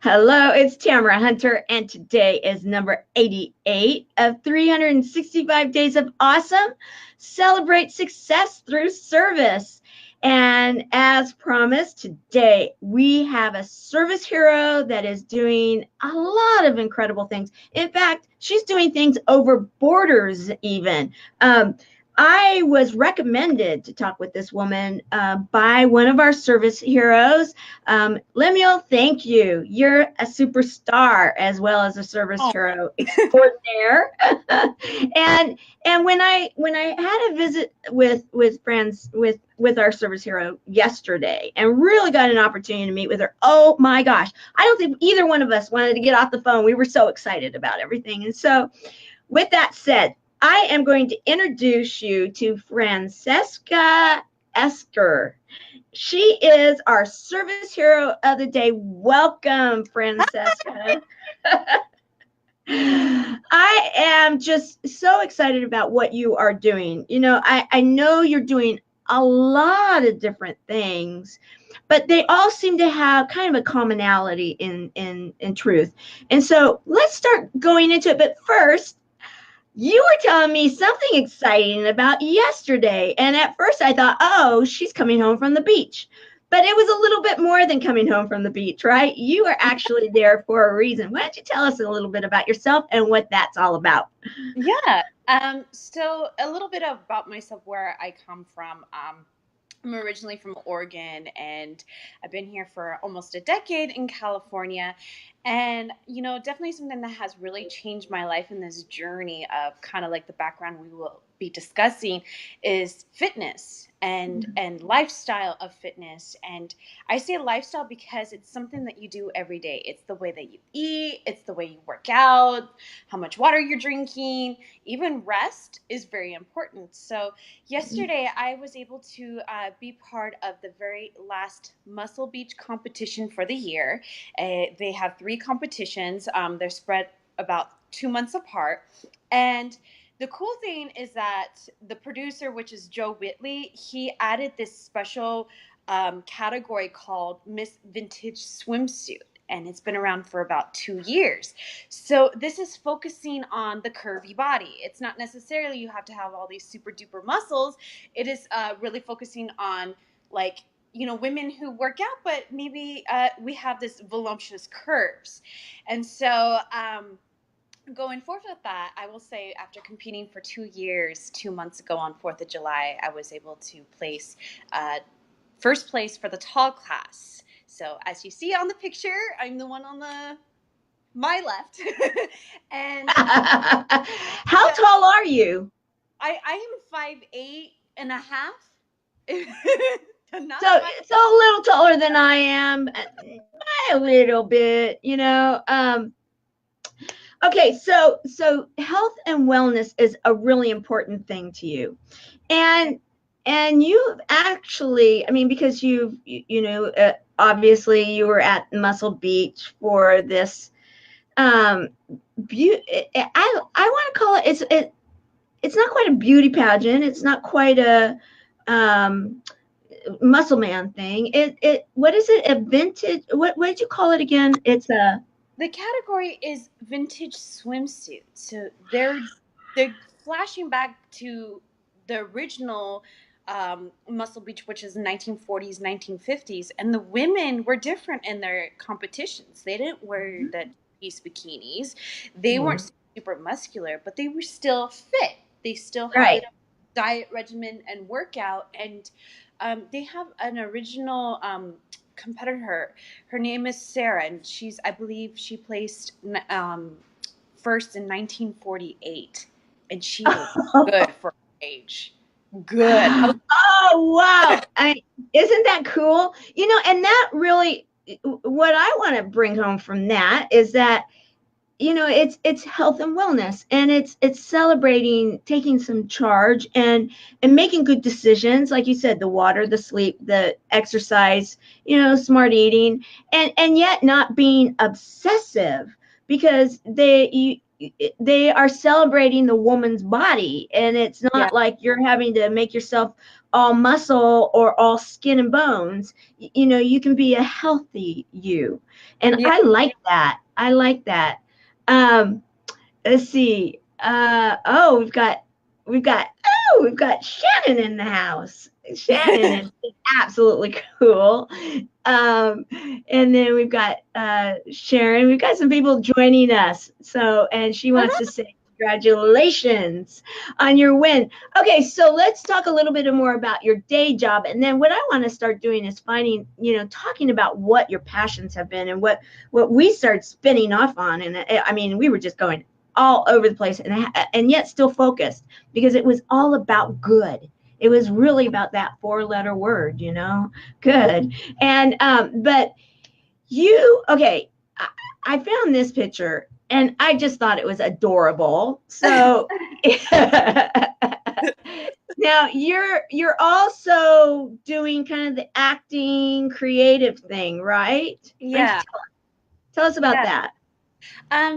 Hello, it's Tamara Hunter, and today is number 88 of 365 Days of Awesome. Celebrate success through service. And as promised, today we have a service hero that is doing a lot of incredible things. In fact, she's doing things over borders, even. I was recommended to talk with this woman by one of our service heroes. Lemuel, thank you. You're a superstar as well as a service Oh, hero extraordinaire. and when I had a visit with friends with our service hero yesterday and really got an opportunity to meet with her, oh my gosh, I don't think either one of us wanted to get off the phone. We were so excited about everything. And so with that said, I am going to introduce you to Francesca Esker. She is our service hero of the day. Welcome, Francesca. I am just so excited about what you are doing. I know you're doing a lot of different things, but they all seem to have kind of a commonality in truth. And so let's start going into it. But first, you were telling me something exciting about yesterday. And at first I thought, oh, she's coming home from the beach. But it was a little bit more than coming home from the beach, right? You are actually there for a reason. Why don't you tell us a little bit about yourself and what that's all about? yeah. So a little bit about myself, where I come from. I'm originally from Oregon, and I've been here for almost a decade in California. And, definitely something that has really changed my life in this journey of kind of like the background we will be discussing is fitness and lifestyle of fitness. And I say lifestyle because it's something that you do every day. It's the way that you eat, it's the way you work out, how much water you're drinking, even rest is very important. So yesterday, I was able to be part of the very last Muscle Beach competition for the year. They have three competitions. They're spread about 2 months apart. And the cool thing is that the producer, which is Joe Whitley, he added this special category called Miss Vintage Swimsuit. And it's been around for about 2 years. So this is focusing on the curvy body. It's not necessarily you have to have all these super duper muscles. It is really focusing on like women who work out, but maybe we have this voluptuous curves. And so going forth with that, I will say after competing for 2 years, 2 months ago on 4th of July, I was able to place first place for the tall class. So as you see on the picture, I'm the one on my left. And How tall are you? I am 5'8.5". Not So, five. so a little taller than I am, a little bit, Okay, so health and wellness is a really important thing to you. And you've actually, I mean, because obviously you were at Muscle Beach for this I want to call it's not quite a beauty pageant. It's not quite a um muscle man thing. It what is it? A vintage, what did you call it again? It's a The category is vintage swimsuit. So they're flashing back to the original Muscle Beach, which is 1940s, 1950s, and the women were different in their competitions. They didn't wear the piece bikinis. They weren't super muscular, but they were still fit. They still had right. their diet regimen and workout, and they have an original competitor. Her name is Sarah, and I believe she placed first in 1948, and she was good for her age. Good. Oh wow. Isn't that cool? And that really, what I want to bring home from that is that it's health and wellness, and it's celebrating taking some charge and making good decisions, like you said, the water, the sleep, the exercise, smart eating, and yet not being obsessive, because they are celebrating the woman's body, and it's Yeah. not like you're having to make yourself all muscle or all skin and bones. You know, you can be a healthy you. And Yeah. I like that. I like that. Um, let's see. We've got Shannon in the house. Shannon is absolutely cool. Um, and then we've got Sharon. We've got some people joining us. So, and she wants to say congratulations on your win. Okay, so let's talk a little bit more about your day job. And then what I want to start doing is finding, talking about what your passions have been and what we started spinning off on. And I mean, we were just going all over the place and yet still focused because it was all about good. It was really about that 4-letter word, good. And but okay, I found this picture and I just thought it was adorable. So now you're also doing kind of the acting creative thing, right? Yeah. Tell us about that.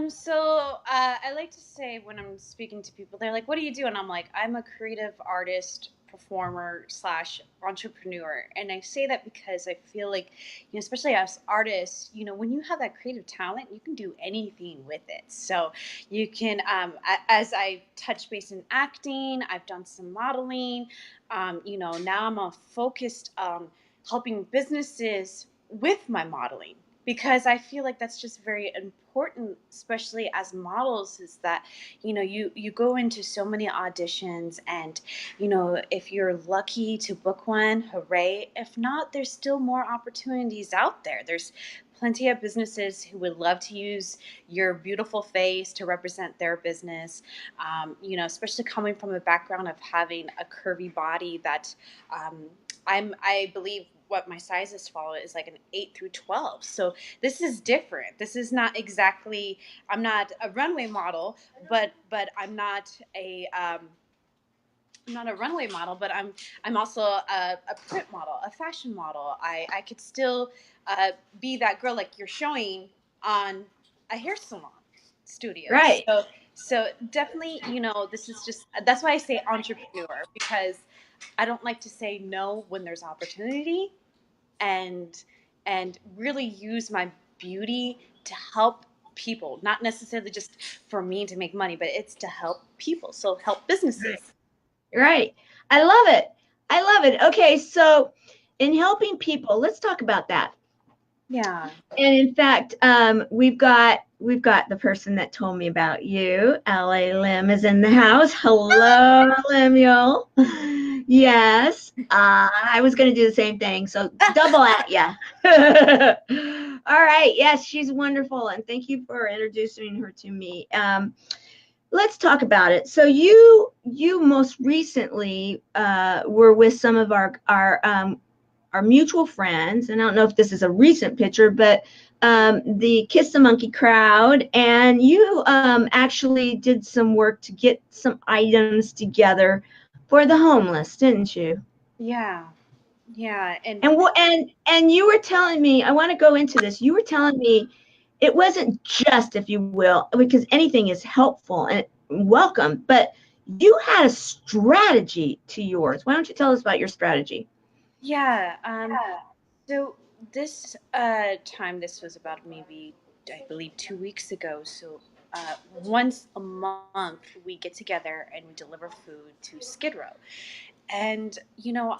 So I like to say when I'm speaking to people, they're like, "What do you do?" And I'm like, "I'm a creative artist, performer / entrepreneur." And I say that because I feel like, especially as artists, when you have that creative talent, you can do anything with it. So you can, as I touch base in acting, I've done some modeling. Now I'm focused on helping businesses with my modeling, because I feel like that's just very important, especially as models, is that, you go into so many auditions and, if you're lucky to book one, hooray. If not, there's still more opportunities out there. There's plenty of businesses who would love to use your beautiful face to represent their business. Especially coming from a background of having a curvy body that I believe what my sizes follow is like an 8 through 12. So this is different. This is not exactly, I'm not a runway model, but I'm not a runway model, but I'm also a print model, a fashion model. I could still be that girl like you're showing on a hair salon studio. Right. So definitely, this is just, that's why I say entrepreneur, because I don't like to say no when there's opportunity, and really use my beauty to help people, not necessarily just for me to make money, but it's to help people. So help businesses. Right. I love it. I love it. Okay, so in helping people, let's talk about that. Yeah. And in fact, we've got the person that told me about you. L.A. Lim is in the house. Hello, Lemuel. Yes, I was going to do the same thing, so double at ya. All right. Yes, she's wonderful, and thank you for introducing her to me. Let's talk about it. So you most recently were with some of our mutual friends, and I don't know if this is a recent picture, but the Kiss the Monkey crowd, and you actually did some work to get some items together for the homeless, didn't you? Yeah. And you were telling me, I want to go into this. You were telling me it wasn't just, if you will, because anything is helpful and welcome, but you had a strategy to yours. Why don't you tell us about your strategy? Yeah. So this time, this was about maybe, I believe, 2 weeks ago. So once a month, we get together and we deliver food to Skid Row. And,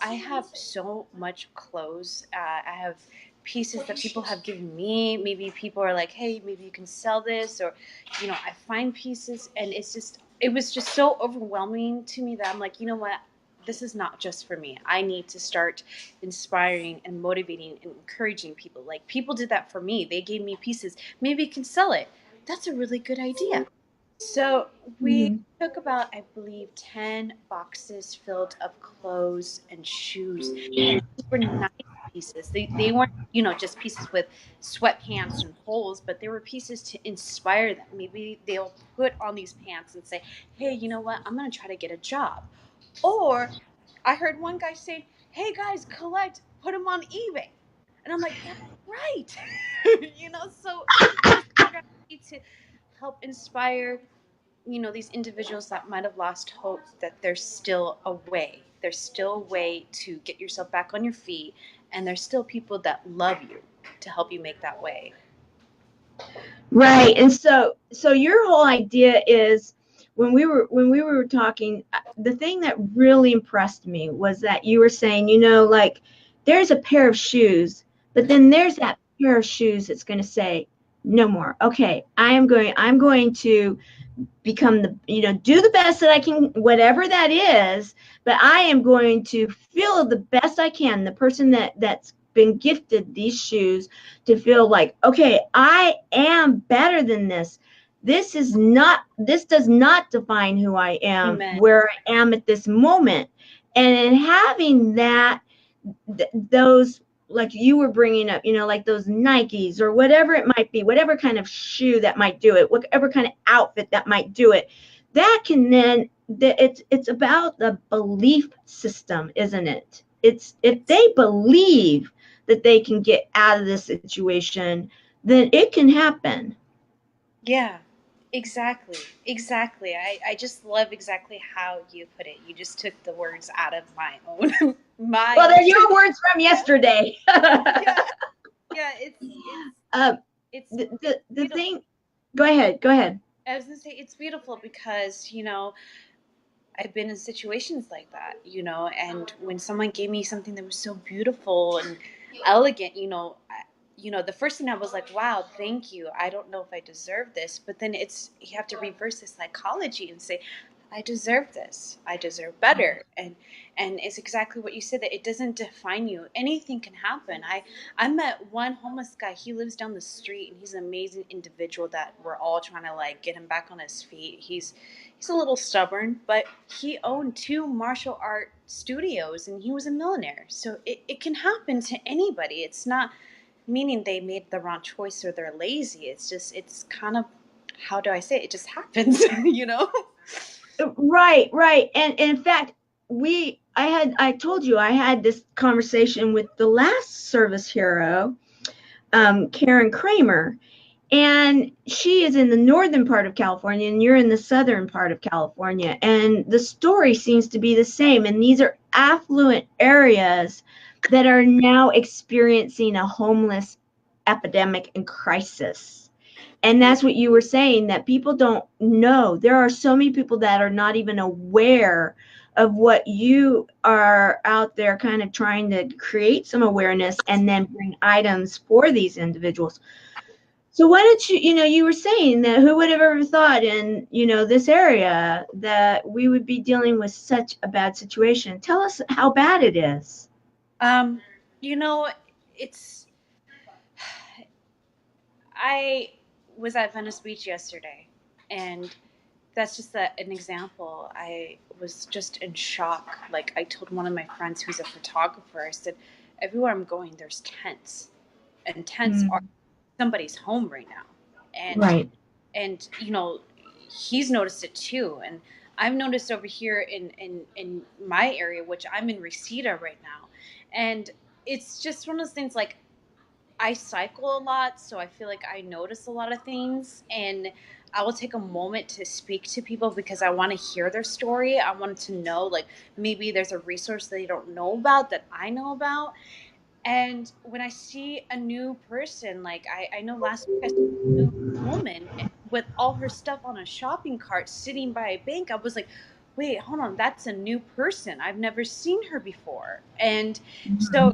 I have so much clothes. I have pieces that people have given me. Maybe people are like, hey, maybe you can sell this. Or, I find pieces, and it was just so overwhelming to me that I'm like, you know what? This is not just for me. I need to start inspiring and motivating and encouraging people. Like, people did that for me. They gave me pieces. Maybe you can sell it. That's a really good idea. So we Mhm. took about, I believe, 10 boxes filled of clothes and shoes. And these were nice pieces. They weren't, just pieces with sweatpants and holes, but they were pieces to inspire them. Maybe they'll put on these pants and say, hey, you know what? I'm going to try to get a job. Or I heard one guy say, hey, guys, collect, put them on eBay. And I'm like, that's right. So it was just a strategy to help inspire these individuals that might have lost hope, that there's still a way. There's still a way to get yourself back on your feet, and there's still people that love you to help you make that way. Right. And so your whole idea is, when we were talking, the thing that really impressed me was that you were saying, like, there's a pair of shoes, but then there's that pair of shoes that's going to say, no more. Okay, I'm going to become do the best that I can, whatever that is, but I am going to feel the best I can. The person that's been gifted these shoes to feel like, okay, I am better than this. This does not define who I am, Amen. where I am at this moment. And in having that, those, like you were bringing up, like those Nikes or whatever it might be, whatever kind of shoe that might do it, whatever kind of outfit that might do it, that can then, it's about the belief system, isn't it? It's, if they believe that they can get out of this situation, then it can happen. Yeah, exactly. I just love exactly how you put it. You just took the words out of my own mind. Well, they're your words from yesterday. Yeah, it's the thing. Go ahead. I was gonna say, it's beautiful because I've been in situations like that, and when someone gave me something that was so beautiful and elegant, the first thing I was like, wow, thank you. I don't know if I deserve this, but then you have to reverse the psychology and say, I deserve this. I deserve better. And it's exactly what you said, that it doesn't define you. Anything can happen. I met one homeless guy. He lives down the street, and he's an amazing individual that we're all trying to like get him back on his feet. He's a little stubborn, but he owned 2 martial art studios, and he was a millionaire. So it can happen to anybody. It's not meaning they made the wrong choice or they're lazy. It's kind of, how do I say it? It just happens, Right. And in fact, I told you I had this conversation with the last service hero, Karen Kramer, and she is in the northern part of California and you're in the southern part of California. And the story seems to be the same. And these are affluent areas that are now experiencing a homeless epidemic and crisis. And that's what you were saying, that people don't know. There are so many people that are not even aware of what you are out there kind of trying to create some awareness and then bring items for these individuals. So why don't you were saying that who would have ever thought in, this area that we would be dealing with such a bad situation? Tell us how bad it is. I was at Venice Beach yesterday, and that's just an example. I was just in shock. Like, I told one of my friends who's a photographer, I said, everywhere I'm going, there's tents, and tents are somebody's home right now. And right. And he's noticed it too, and I've noticed over here in my area, which I'm in Reseda right now, and it's just one of those things. Like, I cycle a lot, so I feel like I notice a lot of things, and I will take a moment to speak to people because I want to hear their story. I want to know, like, maybe there's a resource they don't know about that I know about. And when I see a new person, like I know last week I saw a new woman with all her stuff on a shopping cart sitting by a bank, I was like, wait, hold on, that's a new person. I've never seen her before. And so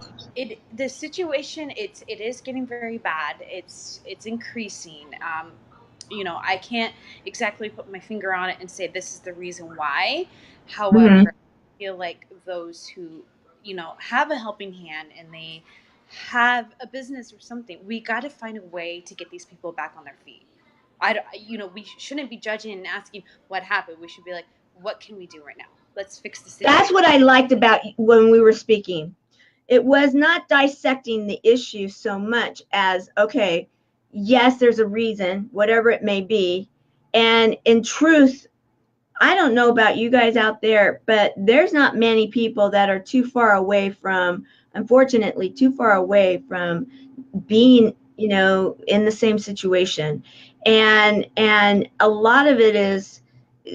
the situation, it is getting very bad. It's increasing. I can't exactly put my finger on it and say this is the reason why. However, I feel like those who have a helping hand and they have a business or something, we got to find a way to get these people back on their feet. We shouldn't be judging and asking what happened. We should be like, what can we do right now? Let's fix the situation. That's what I liked about when we were speaking. It was not dissecting the issue so much as, okay, yes, there's a reason, whatever it may be. And in truth, I don't know about you guys out there, but there's not many people that are too far away from, unfortunately, too far away from being, in the same situation. And a lot of it is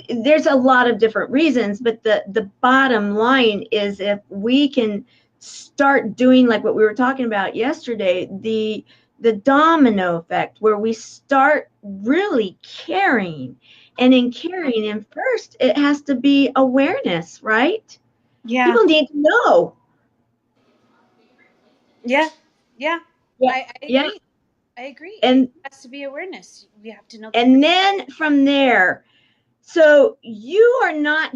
there's a lot of different reasons, but the bottom line is, if we can start doing like what we were talking about yesterday, the domino effect, where we start really caring, and in caring, and first it has to be awareness, right? Yeah. People need to know. Yeah. Yeah. Yeah, I yeah. agree. I agree. And It has to be awareness. We have to know. then from there, so you are not,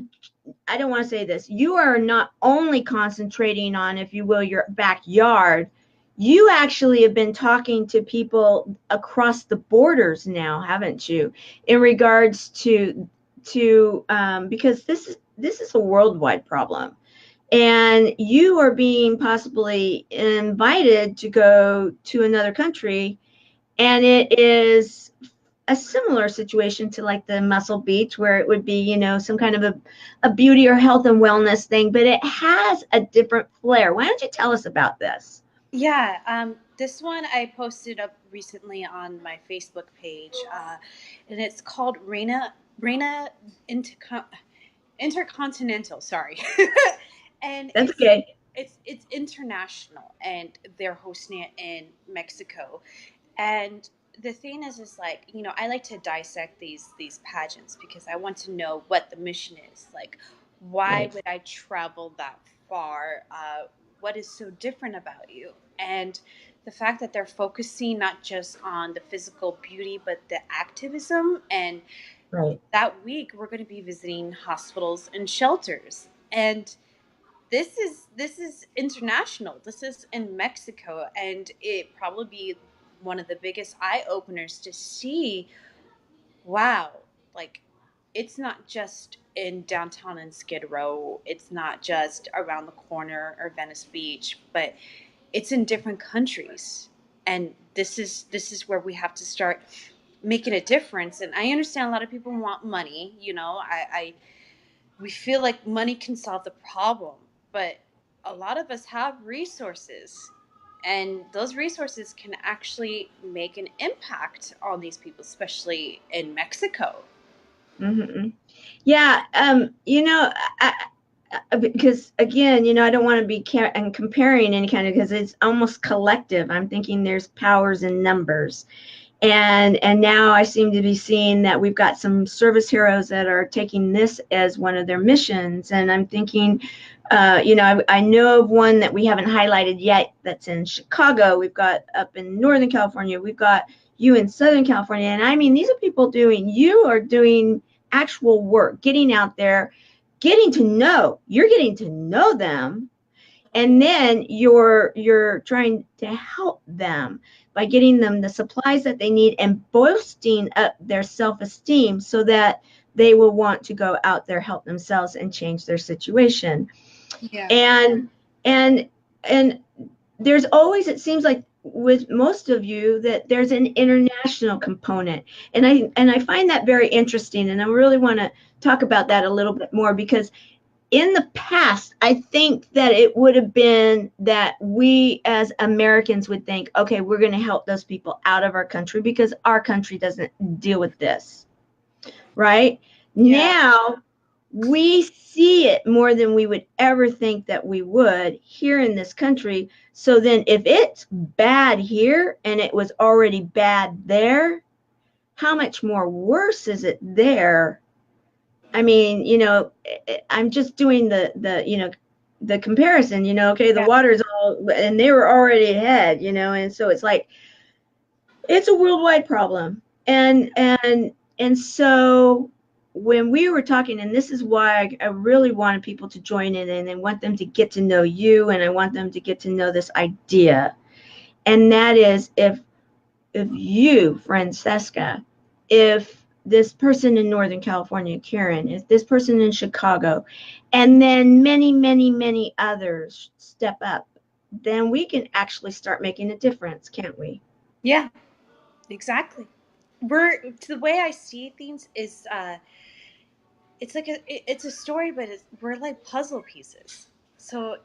I don't want to say this, you are not only concentrating on, if you will, your backyard. You actually have been talking to people across the borders now, haven't you? In regards to because this is a worldwide problem, and you are being possibly invited to go to another country, and it is a similar situation to like the Muscle Beach, where it would be, some kind of a beauty or health and wellness thing, but it has a different flair. Why don't you tell us about this? Yeah, this one I posted up recently on my Facebook page, and it's called Reina Intercon- Intercontinental. Sorry, and That's okay. it's international, and they're hosting it in Mexico. And the thing is like, I like to dissect these pageants because I want to know what the mission is. Like, why Right. would I travel that far? What is so different about you? And the fact that they're focusing not just on the physical beauty, but the activism. And Right. that week, we're going to be visiting hospitals and shelters. And this is international. This is in Mexico, and it probably be one of the biggest eye openers to see. Wow, like, it's not just in downtown in Skid Row. It's not just around the corner or Venice Beach, but it's in different countries. And this is where we have to start making a difference. And I understand a lot of people want money. I we feel like money can solve the problem, but a lot of us have resources, and those resources can actually make an impact on these people, especially in Mexico. Mm-hmm. Yeah. Because again, I don't want to be and comparing any kind of, because it's almost collective. I'm thinking there's powers in numbers. And now I seem to be seeing that we've got some service heroes that are taking this as one of their missions. And I'm thinking, I know of one that we haven't highlighted yet that's in Chicago. We've got up in Northern California. We've got you in Southern California. And I mean, these are people you are doing actual work, getting out there, you're getting to know them, and then you're trying to help them by getting them the supplies that they need and boosting up their self-esteem, so that they will want to go out there, help themselves, and change their situation. Yeah. And and and there's always, it seems like with most of you, that there's an international component, and I find that very interesting, and I really want to talk about that a little bit more, because in the past, I think that it would have been that we as Americans would think, okay, we're going to help those people out of our country because our country doesn't deal with this, right? Yeah. Now we see it more than we would ever think that we would here in this country. So then if it's bad here and it was already bad there, how much more worse is it there? I mean, I'm just doing the comparison, okay, the Yeah. water's all, and they were already ahead, and so it's like, it's a worldwide problem. And so when we were talking, and this is why I really wanted people to join in, and I want them to get to know you, and I want them to get to know this idea. And that is, if you, Francesca, if this person in Northern California, Karen, if this person in Chicago, and then many, many, many others step up, then we can actually start making a difference, can't we? Yeah. Exactly. The way I see things is, it's like it's a story, but we're like puzzle pieces. So,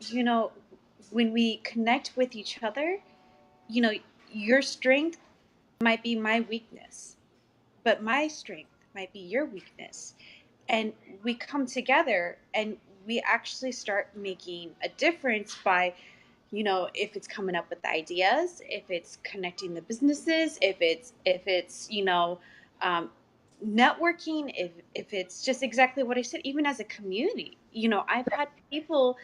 when we connect with each other, you know, your strength might be my weakness, but my strength might be your weakness. And we come together and we actually start making a difference by, if it's coming up with ideas, if it's connecting the businesses, if it's um, networking, if it's just exactly what I said, even as a community. I've had people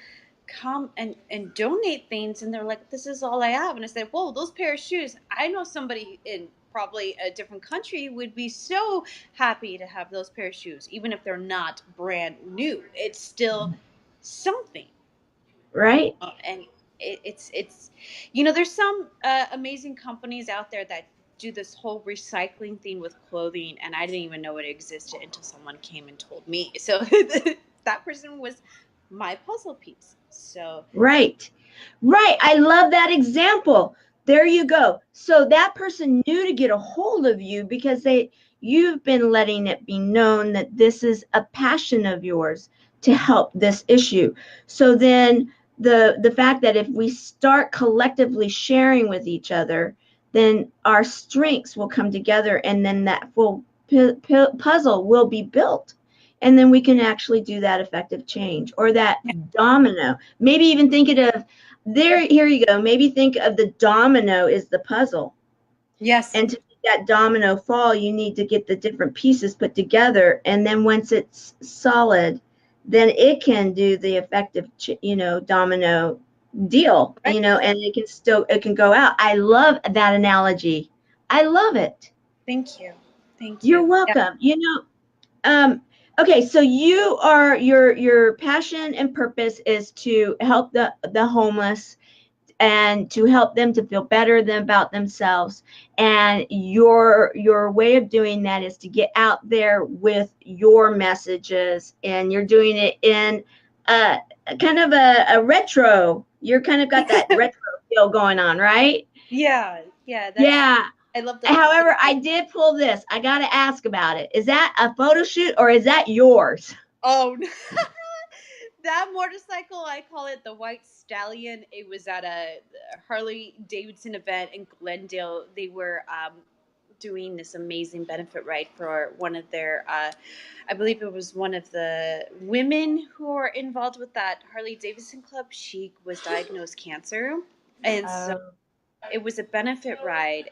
come and donate things, and they're like, this is all I have. And I said, whoa, those pair of shoes, I know somebody in probably a different country would be so happy to have those pair of shoes, even if they're not brand new. It's still something. Right. And it's there's some amazing companies out there that do this whole recycling thing with clothing, and I didn't even know it existed until someone came and told me. So that person was my puzzle piece. So Right. Right. I love that example. There you go. So that person knew to get a hold of you because you've been letting it be known that this is a passion of yours to help this issue. So then the fact that if we start collectively sharing with each other, then our strengths will come together, and then that full puzzle will be built. And then we can actually do that effective change, or that domino. Maybe even think it of there. Here you go. Maybe think of the domino is the puzzle. yes, And to make that domino fall, you need to get the different pieces put together. And then once it's solid, then it can do the effective, domino deal, right. and it can go out. I love that analogy. I love it. Thank you. Thank You're you. Yeah. welcome. Um, okay, so your passion and purpose is to help the homeless and to help them to feel better than about themselves. And your way of doing that is to get out there with your messages, and you're doing it in a kind of a retro. You're kind of got that retro feel going on, right? Yeah, yeah, that's Yeah. I love the However, I did pull this. I got to ask about it. Is that a photo shoot or is that yours? oh that motorcycle, I call it the White Stallion. It was at a Harley Davidson event in Glendale. They were doing this amazing benefit ride for one of their, I believe it was one of the women who are involved with that Harley Davidson club. She was diagnosed cancer, and so it was a benefit ride.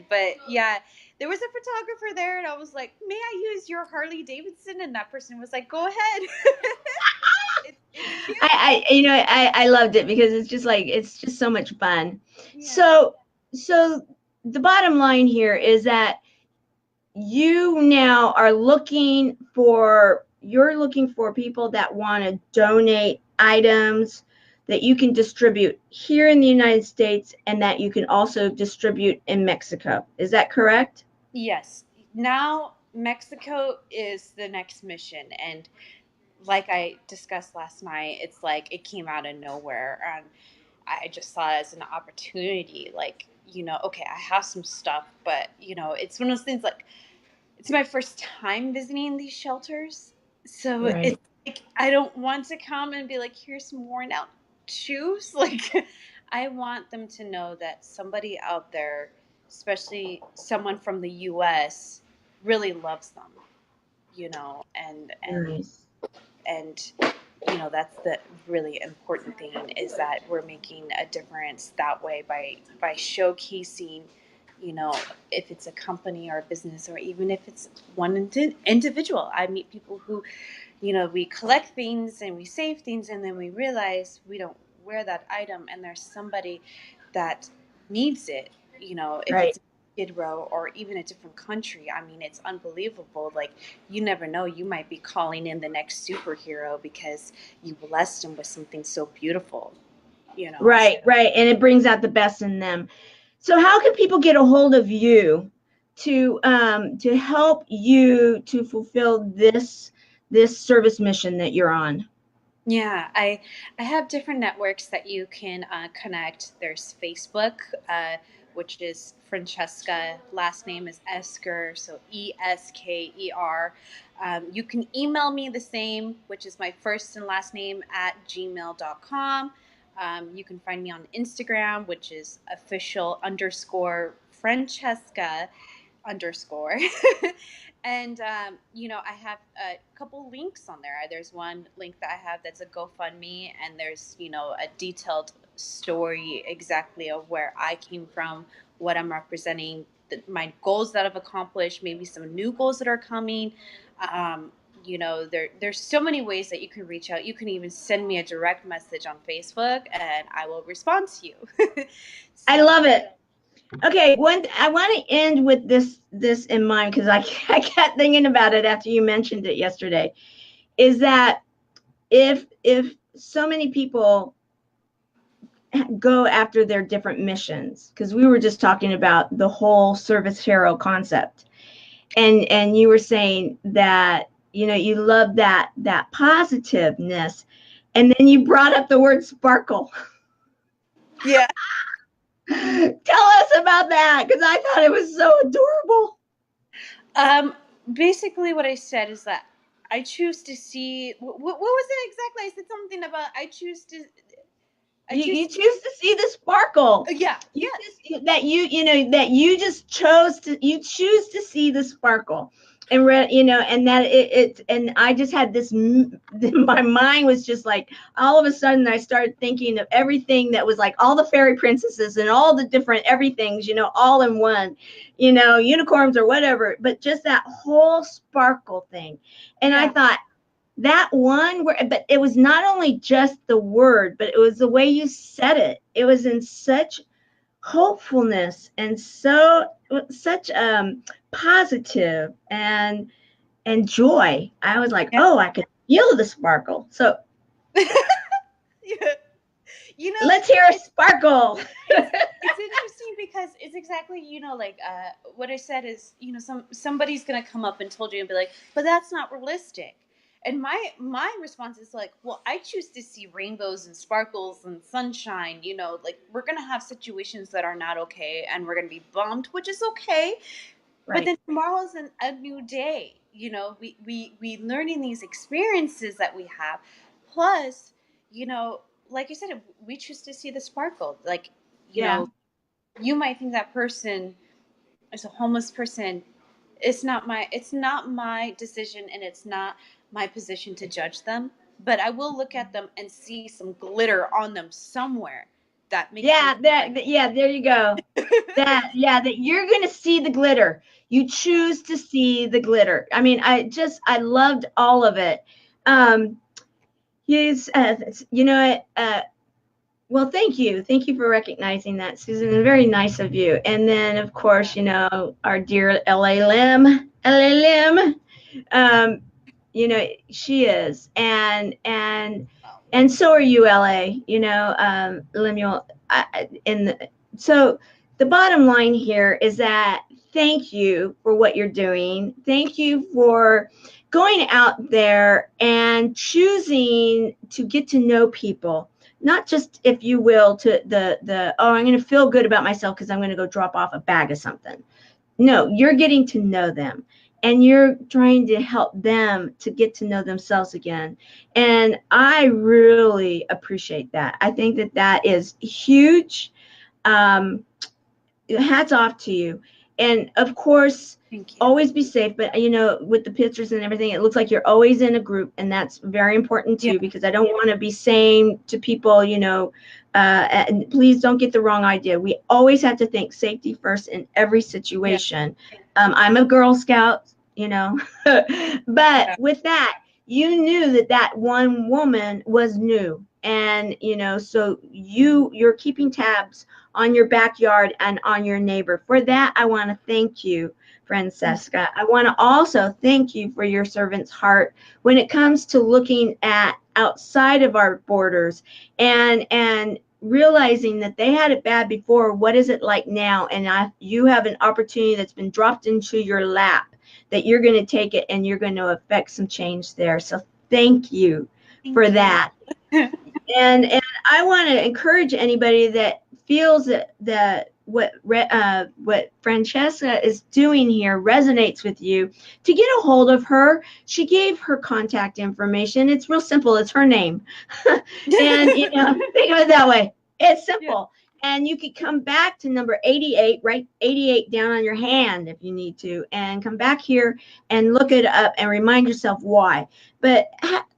But yeah, there was a photographer there, and I was like, may I use your Harley Davidson? And that person was like, go ahead. It's cute. I loved it because it's just so much fun. Yeah. So the bottom line here is that you now are you're looking for people that want to donate items that you can distribute here in the United States and that you can also distribute in Mexico. Is that correct? Yes. Now Mexico is the next mission, and like I discussed last night, it's like it came out of nowhere, and I just saw it as an opportunity. Like, okay, I have some stuff, but it's one of those things. Like, it's my first time visiting these shelters, so Right. it's like I don't want to come and be like, here's some worn out shoes. Like, I want them to know that somebody out there, especially someone from the U.S., really loves them. Nice. And that's the really important thing, is that we're making a difference that way by showcasing, if it's a company or a business, or even if it's one individual. I meet people who, we collect things and we save things, and then we realize we don't wear that item, and there's somebody that needs it, if Right. it's Skid Row or even a different country. I mean, it's unbelievable. Like, you never know, you might be calling in the next superhero because you blessed them with something so beautiful, so. Right, right. And it brings out the best in them. So how can people get a hold of you to help you to fulfill this service mission that you're on? Yeah, I have different networks that you can connect. There's Facebook, which is Francesca. Last name is Esker, so Esker. You can email me the same, which is my first and last name at gmail.com. You can find me on Instagram, which is official _ Francesca. underscore. And, you know, I have a couple links on there. There's one link that I have that's a GoFundMe, and there's, you know, a detailed story exactly of where I came from, what I'm representing, my goals that I've accomplished, maybe some new goals that are coming. Um, you know, there's so many ways that you can reach out. You can even send me a direct message on Facebook and I will respond to you. I So, love it. Okay, I want to end with this in mind, because I kept thinking about it after you mentioned it yesterday. Is that if so many people go after their different missions, because we were just talking about the whole service hero concept, and you were saying that, you know, you love that positiveness, and then you brought up the word sparkle. yeah. Tell us about that, because I thought it was so adorable. Basically, what I said is that I choose to see. What was it exactly? I said something about I choose to. You choose to see the sparkle. Yeah, You yes. just, that you know, that you just you choose to see the sparkle, and you know, and that and I just had this, my mind was just like, all of a sudden I started thinking of everything that was like all the fairy princesses and all the different everythings, you know, all in one, you know, unicorns or whatever, but just that whole sparkle thing. And I Yeah. thought, that one word, but it was not only just the word, but it was the way you said it. It was in such hopefulness and such positive and joy. I was like, Yeah. oh, I could feel the sparkle. So Yeah. You know, let's hear a sparkle. it's interesting because it's exactly, you know, like what I said is, you know, somebody's gonna come up and told you and be like, but that's not realistic. And my response is like, well, I choose to see rainbows and sparkles and sunshine. You know, like we're gonna have situations that are not okay, and we're gonna be bummed, which is okay. But Right. then tomorrow is a new day. You know, we learning these experiences that we have, plus, you know, like you said, we choose to see the sparkle. Like, you Yeah. know, you might think that person is a homeless person. It's not my decision, and it's not my position to judge them, but I will look at them and see some glitter on them somewhere that makes them Yeah, feel like yeah, there you go. That you're going to see the glitter. You choose to see the glitter. I mean, I loved all of it. Um, he's, you know, well, thank you. Thank you for recognizing that, Susan. Very nice of you. And then, of course, you know, our dear LA Lim, you know, she is. And so are you, LA, you know, Lemuel. So the bottom line here is that thank you for what you're doing. Thank you for going out there and choosing to get to know people, not just, if you will, to oh, I'm going to feel good about myself because I'm going to go drop off a bag of something. No, you're getting to know them, and you're trying to help them to get to know themselves again. And I really appreciate that. I think that is huge. Um, Hats off to you. And of course, thank you. always be safe. But you know, with the pictures and everything, it looks like you're always in a group, and that's very important too, Yeah. because I don't want to be saying to people, you know, and please don't get the wrong idea. We always have to think safety first in every Yeah. situation. I'm a Girl Scout, you know, but Yeah. with that, you knew that one woman was new, and you know, so you're keeping tabs on your backyard and on your neighbor. For that, I want to thank you, Francesca. I want to also thank you for your servant's heart when it comes to looking at outside of our borders and realizing that they had it bad before. What is it like now? And you have an opportunity that's been dropped into your lap, that you're going to take it and you're going to affect some change there. So thank you for Thank you. that. And I want to encourage anybody that feels that what Francesca is doing here resonates with you, to get a hold of her. She gave her contact information. It's real simple. It's her name. And you know, think of it that way. It's Yeah. simple. And you could come back to number 88, write 88 down on your hand if you need to, and come back here and look it up and remind yourself why. But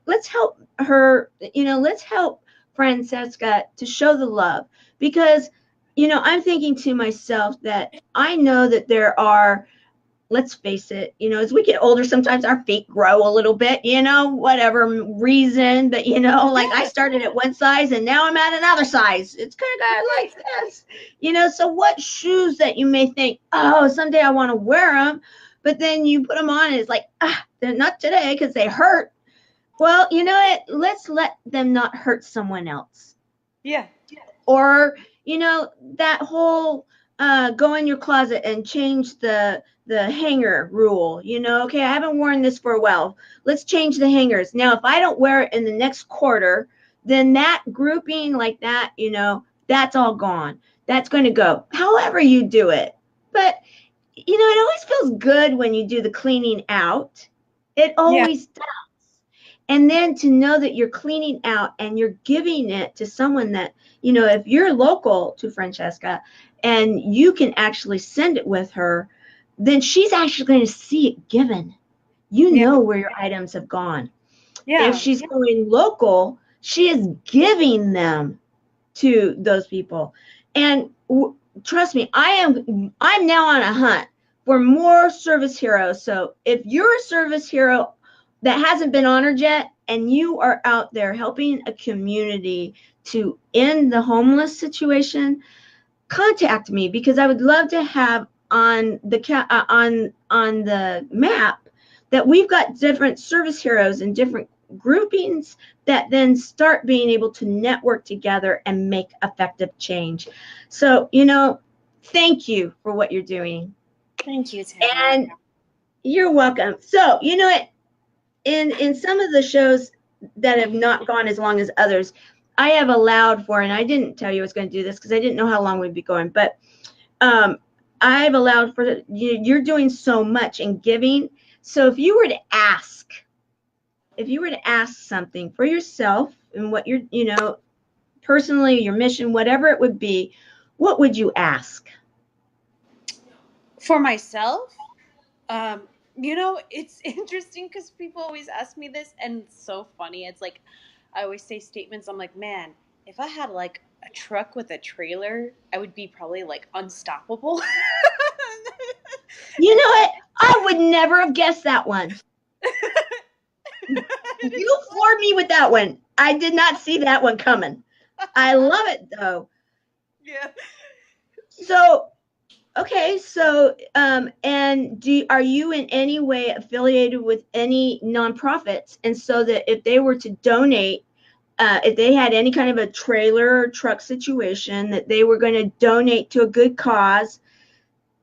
let's help her, let's help Francesca to show the love, because, I'm thinking to myself that I know that there are, let's face it, as we get older, sometimes our feet grow a little bit, whatever reason. But, like I started at one size and now I'm at another size. It's kind of like this, so what shoes that you may think, oh, someday I want to wear them, but then you put them on and it's like, they're not today because they hurt. Well, you know what? Let's let them not hurt someone else. Yeah. Or, that whole go in your closet and change the hanger rule. Okay, I haven't worn this for a while. Let's change the hangers. Now, if I don't wear it in the next quarter, then that grouping like that, that's all gone. That's going to go. However you do it. But, it always feels good when you do the cleaning out. It always does. And then to know that you're cleaning out and you're giving it to someone that, if you're local to Francesca and you can actually send it with her, then she's actually going to see it given. Know where your items have gone. Yeah. If she's going local, she is giving them to those people. And trust me, I'm now on a hunt for more service heroes. So if you're a service hero that hasn't been honored yet, and you are out there helping a community to end the homeless situation, contact me, because I would love to have on the on the map that we've got different service heroes and different groupings that then start being able to network together and make effective change. So, thank you for what you're doing. Thank you, Tamara. And you're welcome. So, what? In some of the shows that have not gone as long as others, I have allowed for, and I didn't tell you I was going to do this because I didn't know how long we'd be going, but I've allowed for, you're doing so much in giving. So if you were to ask something for yourself and what you're, personally, your mission, whatever it would be, what would you ask? For myself? It's interesting because people always ask me this, and it's so funny. It's like, I always say statements. I'm like, man, if I had like a truck with a trailer, I would be probably like unstoppable. You know what? I would never have guessed that one. You floored me with that one. I did not see that one coming. I love it though. Yeah. So, okay, so and are you in any way affiliated with any nonprofits? And so that if they were to donate, if they had any kind of a trailer or truck situation that they were going to donate to a good cause,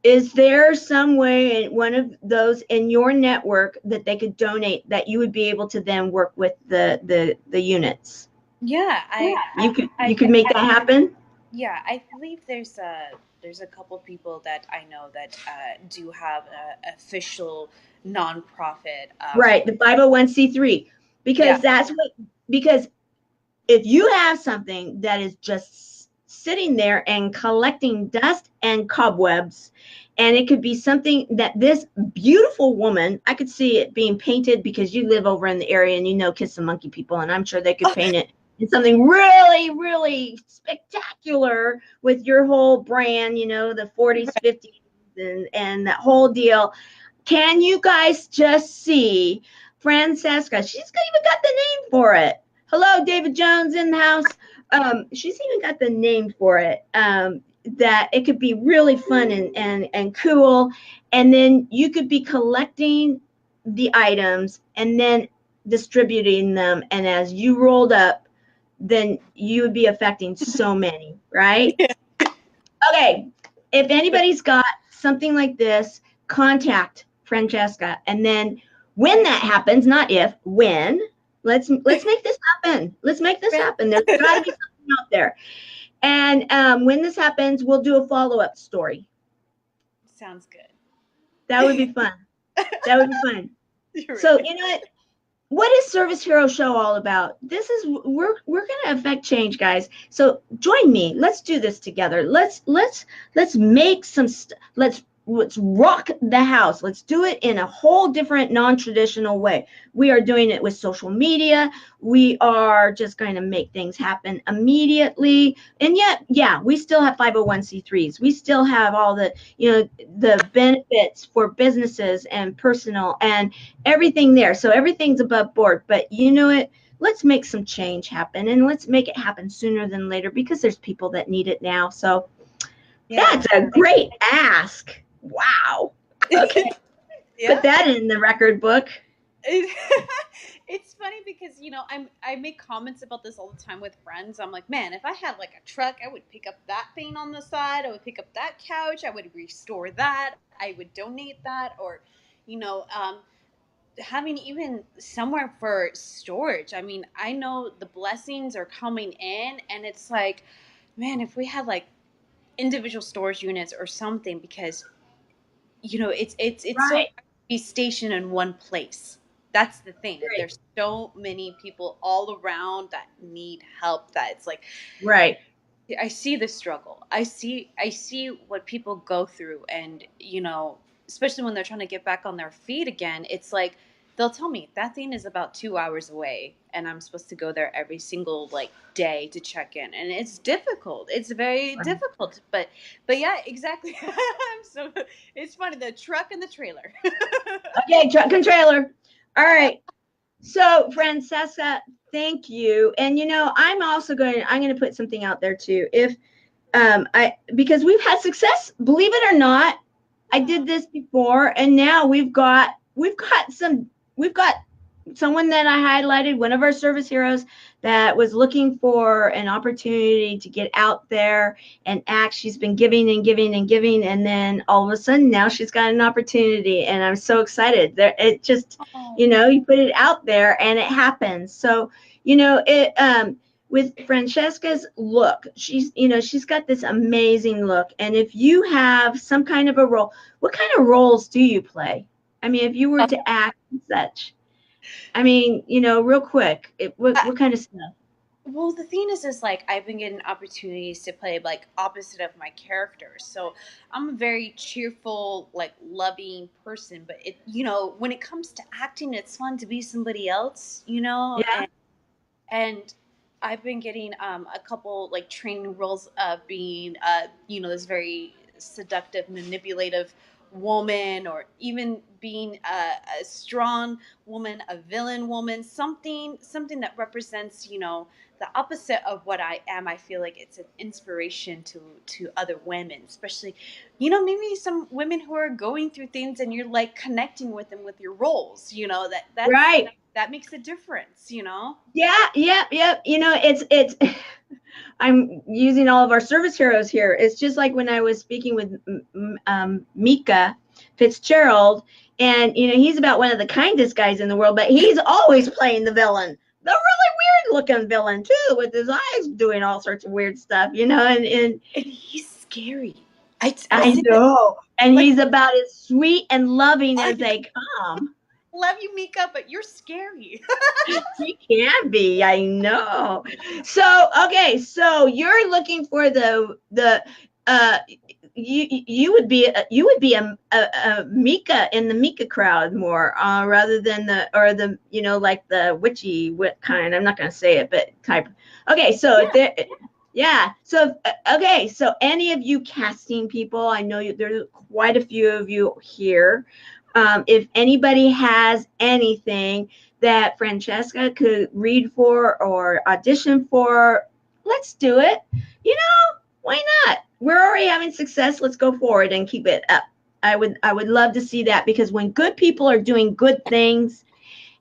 is there some way in one of those in your network that they could donate that you would be able to then work with the units? Yeah, you could make that happen. Yeah, I believe there's a couple people that I know that do have an official nonprofit. Right, the 501c3, because because if you have something that is just sitting there and collecting dust and cobwebs, and it could be something that this beautiful woman, I could see it being painted, because you live over in the area and Kiss the Monkey people, and I'm sure they could paint it in something really, really spectacular with your whole brand, the 40s, 50s, and that whole deal. Can you guys just see Francesca? She's even got the name for it. Hello, David Jones in the house. She's even got the name for it. That it could be really fun and cool. And then you could be collecting the items and then distributing them. And as you rolled up, then you would be affecting so many, right? Okay. If anybody's got something like this, contact Francesca. And then when that happens, not if, when, let's make this happen. Let's make this happen. There's got to be something out there. And when this happens, we'll do a follow-up story. Sounds good. That would be fun. That would be fun. So, what? what is Service Hero Show all about? This is we're gonna affect change, guys. So join me. Let's do this together. Let's make some. Let's rock the house. Let's do it in a whole different, non-traditional way. We are doing it with social media. We are just going to make things happen immediately. And yet, yeah, we still have 501c3s. We still have all the, the benefits for businesses and personal and everything there. So everything's above board. But you know it. Let's make some change happen, and let's make it happen sooner than later, because there's people that need it now. So that's a great ask. Wow. Okay. Put that in the record book. It's funny because, I make comments about this all the time with friends. I'm like, man, if I had like a truck, I would pick up that thing on the side. I would pick up that couch. I would restore that. I would donate that. Or, having even somewhere for storage. I mean, I know the blessings are coming in, and it's like, man, if we had like individual storage units or something, because it's right. so hard to be stationed in one place. That's the thing. Right. There's so many people all around that need help, that it's like, right. I see the struggle. I see what people go through, and especially when they're trying to get back on their feet again. It's like, they'll tell me that thing is about 2 hours away, and I'm supposed to go there every single day to check in, and it's difficult. It's very difficult, but yeah, exactly. So it's funny, the truck and the trailer. Okay, truck and trailer. All right. So Francesca, thank you. And I'm going to put something out there too. If because we've had success, believe it or not, I did this before, and now we've got someone that I highlighted, one of our service heroes, that was looking for an opportunity to get out there and act. She's been giving and giving and giving, and then all of a sudden now she's got an opportunity, and I'm so excited. It just, you put it out there and it happens. So, with Francesca's look, she's got this amazing look. And if you have some kind of a role, what kind of roles do you play? I mean, if you were to act and such, I mean, real quick, what kind of stuff? Well, the thing is like, I've been getting opportunities to play like opposite of my characters. So I'm a very cheerful, like loving person. But when it comes to acting, it's fun to be somebody else, Yeah. And I've been getting a couple like training roles of being, this very seductive, manipulative woman, or even being a strong woman, a villain woman, something that represents, the opposite of what I am. I feel like it's an inspiration to other women, especially, maybe some women who are going through things, and you're like connecting with them with your roles, that's right. That makes a difference, Yeah. It's I'm using all of our service heroes here. It's just like when I was speaking with Mika Fitzgerald, and he's about one of the kindest guys in the world, but he's always playing the villain, the really weird looking villain too, with his eyes doing all sorts of weird stuff, and he's scary. I know, and he's about as sweet and loving as they come. Love you, Mika, but you're scary. He can be, I know. So okay, so you're looking for you would be a Mika in the Mika crowd more, rather than the like the witchy kind. I'm not going to say it, but type. Okay, so yeah. So okay, so any of you casting people, I know there's quite a few of you here. If anybody has anything that Francesca could read for or audition for, let's do it. Why not? We're already having success. Let's go forward and keep it up. I would love to see that, because when good people are doing good things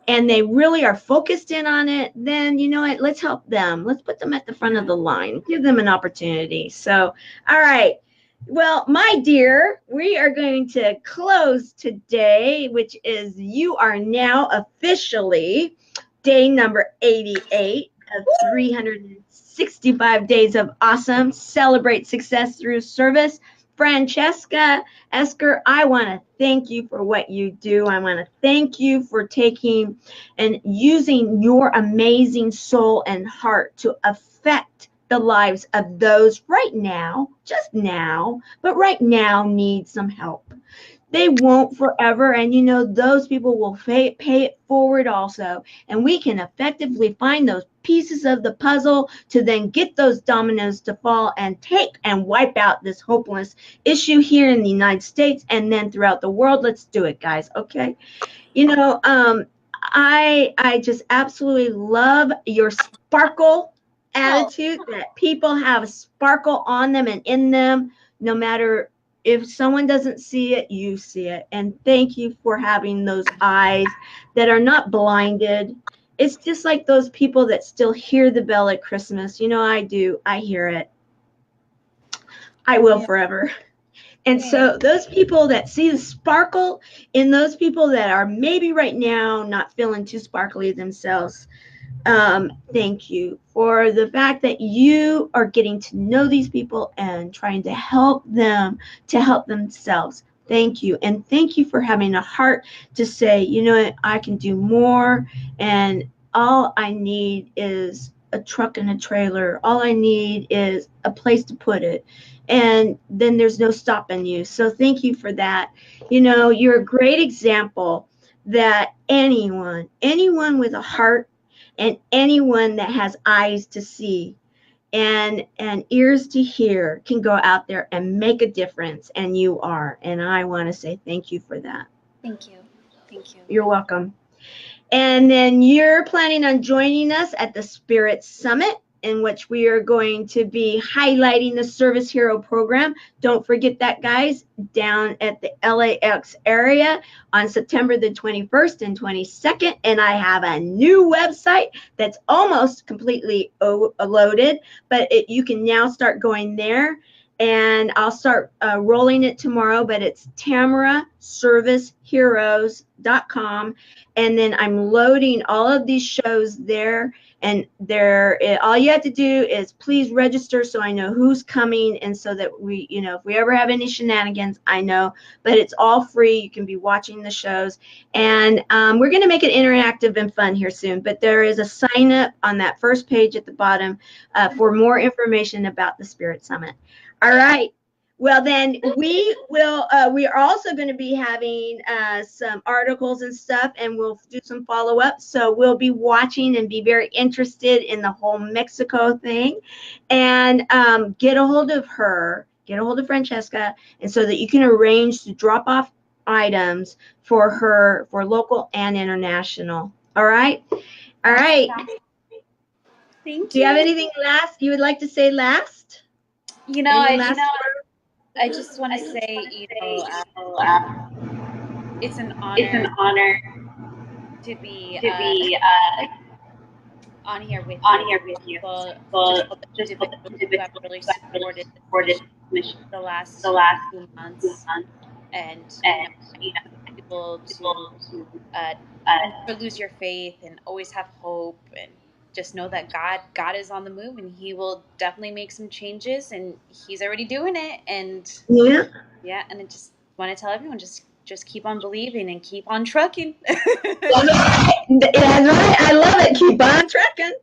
and they really are focused in on it, then what? Let's help them. Let's put them at the front of the line. Give them an opportunity. So, all right. Well, my dear, we are going to close today, which is, you are now officially day number 88 of 365 days of awesome. Celebrate success through service. Francesca Esker, I want to thank you for what you do. I want to thank you for taking and using your amazing soul and heart to affect the lives of those right now, just now, but right now need some help. They won't forever, and those people will pay it forward also, and we can effectively find those pieces of the puzzle to then get those dominoes to fall and take and wipe out this hopeless issue here in the United States and then throughout the world. Let's do it, guys. Okay. I just absolutely love your sparkle attitude, that people have a sparkle on them and in them, no matter if someone doesn't see it, you see it. And thank you for having those eyes that are not blinded. It's just like those people that still hear the bell at Christmas. I do. I hear it. I will forever. And so those people that see the sparkle in those people that are maybe right now not feeling too sparkly themselves, thank you for the fact that you are getting to know these people and trying to help them to help themselves. Thank you. And thank you for having a heart to say, I can do more, and all I need is a truck and a trailer. All I need is a place to put it. And then there's no stopping you. So thank you for that. You're a great example that anyone with a heart and anyone that has eyes to see and ears to hear can go out there and make a difference. And you are. And I want to say thank you for that. Thank you. Thank you. You're welcome. And then you're planning on joining us at the Spirit Summit, in which we are going to be highlighting the Service Hero program. Don't forget that, guys, down at the LAX area on September the 21st and 22nd. And I have a new website that's almost completely loaded, but you can now start going there. And I'll start rolling it tomorrow, but it's tamaraserviceheroes.com. And then I'm loading all of these shows there. And all you have to do is please register so I know who's coming, and so that we, if we ever have any shenanigans, I know. But it's all free. You can be watching the shows. And we're going to make it interactive and fun here soon. But there is a sign up on that first page at the bottom for more information about the Spirit Summit. All right. Well, then we are also going to be having some articles and stuff, and we'll do some follow-up. So we'll be watching and be very interested in the whole Mexico thing, and get a hold of Francesca, and so that you can arrange to drop off items for her for local and international. All right. All right. Thank you. Do you have anything last you would like to say last? I just want to say, it's an honor to be on here with you. Just I've really supported the last few months, and people to never lose your faith and always have hope, and just know that God is on the move, and He will definitely make some changes, and He's already doing it. And and I just want to tell everyone, just keep on believing and keep on trucking. That's right. I love it. Keep on trucking.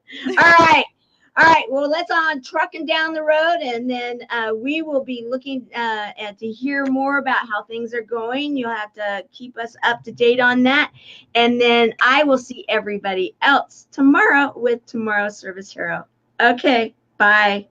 All right. Well, let's on trucking down the road, and then we will be looking to hear more about how things are going. You'll have to keep us up to date on that, and then I will see everybody else tomorrow with Tomorrow's Service Hero. Okay. Bye.